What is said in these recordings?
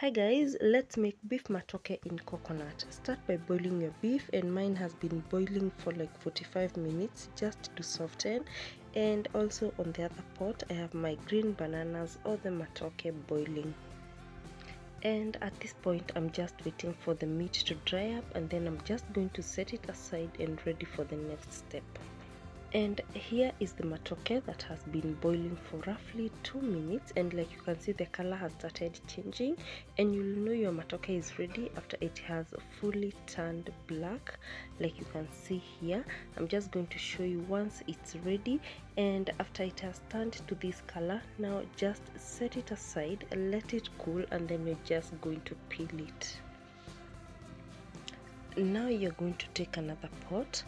Hi guys, let's make beef matoke in coconut. Start by boiling your beef, and mine has been boiling for like 45 minutes just to soften. And also on the other pot I have my green bananas or the matoke boiling. And at this point I'm just waiting for the meat to dry up, and then I'm just going to set it aside and ready for the next step. And here is the matoke that has been boiling for roughly 2 minutes, and like you can see the color has started changing, and you'll know your matoke is ready after it has fully turned black. Like you can see here, I'm just going to show you once it's ready, and after it has turned to this color, now just set it aside, let it cool, and then you're just going to peel it. Now you're going to take another pot,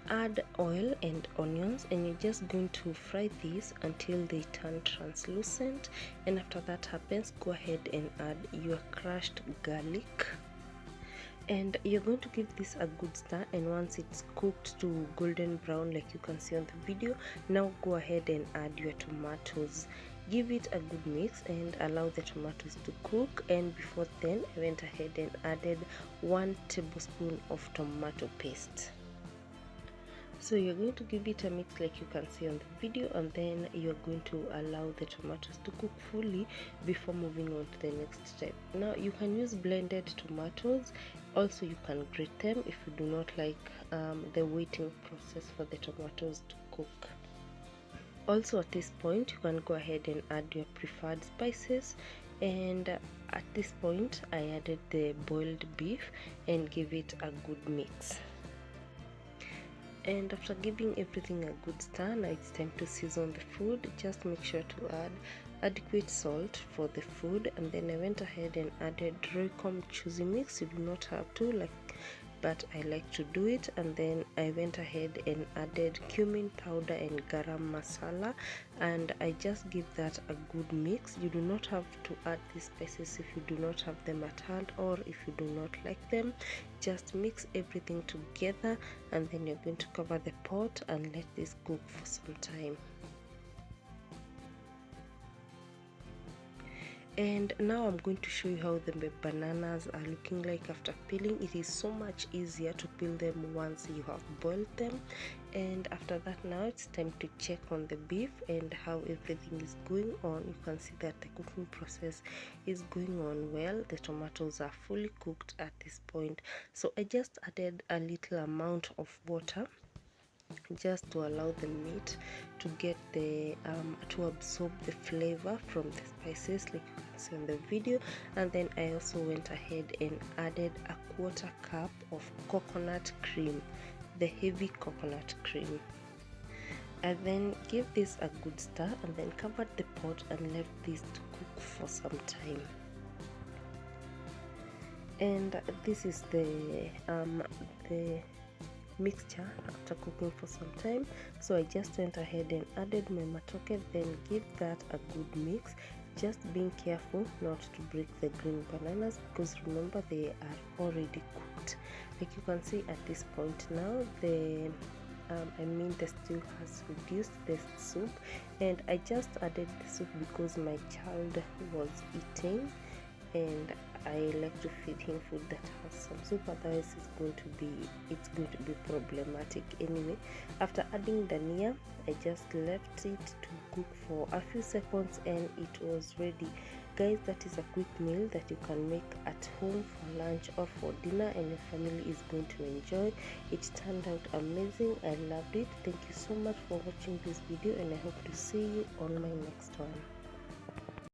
add oil and onions, and you're just going to fry these until they turn translucent. And after that happens, go ahead and add your crushed garlic, and you're going to give this a good stir. And once it's cooked to golden brown like you can see on the video, now go ahead and add your tomatoes. Give it a good mix and allow the tomatoes to cook. And before then I went ahead and added 1 tablespoon of tomato paste. So you're going to give it a mix like you can see on the video, and then you're going to allow the tomatoes to cook fully before moving on to the next step. Now you can use blended tomatoes, also you can grate them if you do not like the waiting process for the tomatoes to cook. Also at this point you can go ahead and add your preferred spices, and at this point I added the boiled beef and give it a good mix. And after giving everything a good stir, now it's time to season the food. Just make sure to add adequate salt for the food, and then I went ahead and added Roycom Choosy Mix. You do not have to, but I like to do it. And then I went ahead and added cumin powder and garam masala, and I just give that a good mix. You do not have to add these spices if you do not have them at hand, or if you do not like them. Just mix everything together, and then you're going to cover the pot and let this cook for some time. And now I'm going to show you how the bananas are looking like after peeling. It is so much easier to peel them once you have boiled them. And after that, now it's time to check on the beef and how everything is going on. You can see that the cooking process is going on well. The tomatoes are fully cooked at this point, so I just added a little amount of water just to allow the meat to get the to absorb the flavor from the spices like you can see on the video. And then I also went ahead and added a 1/4 cup of coconut cream, the heavy coconut cream. And then give this a good stir, and then covered the pot and left this to cook for some time. And this is the mixture after cooking for some time. So I just went ahead and added my matoke, then give that a good mix, just being careful not to break the green bananas, because remember they are already cooked. Like you can see at this point now, the stew has reduced the soup, and I just added the soup because my child was eating, and I like to feed him food that has some soup, otherwise it's going to be problematic. Anyway, after adding dania, I just left it to cook for a few seconds and it was ready. Guys, that is a quick meal that you can make at home for lunch or for dinner, and your family is going to enjoy. It turned out amazing. I loved it. Thank you so much for watching this video, and I hope to see you on my next one.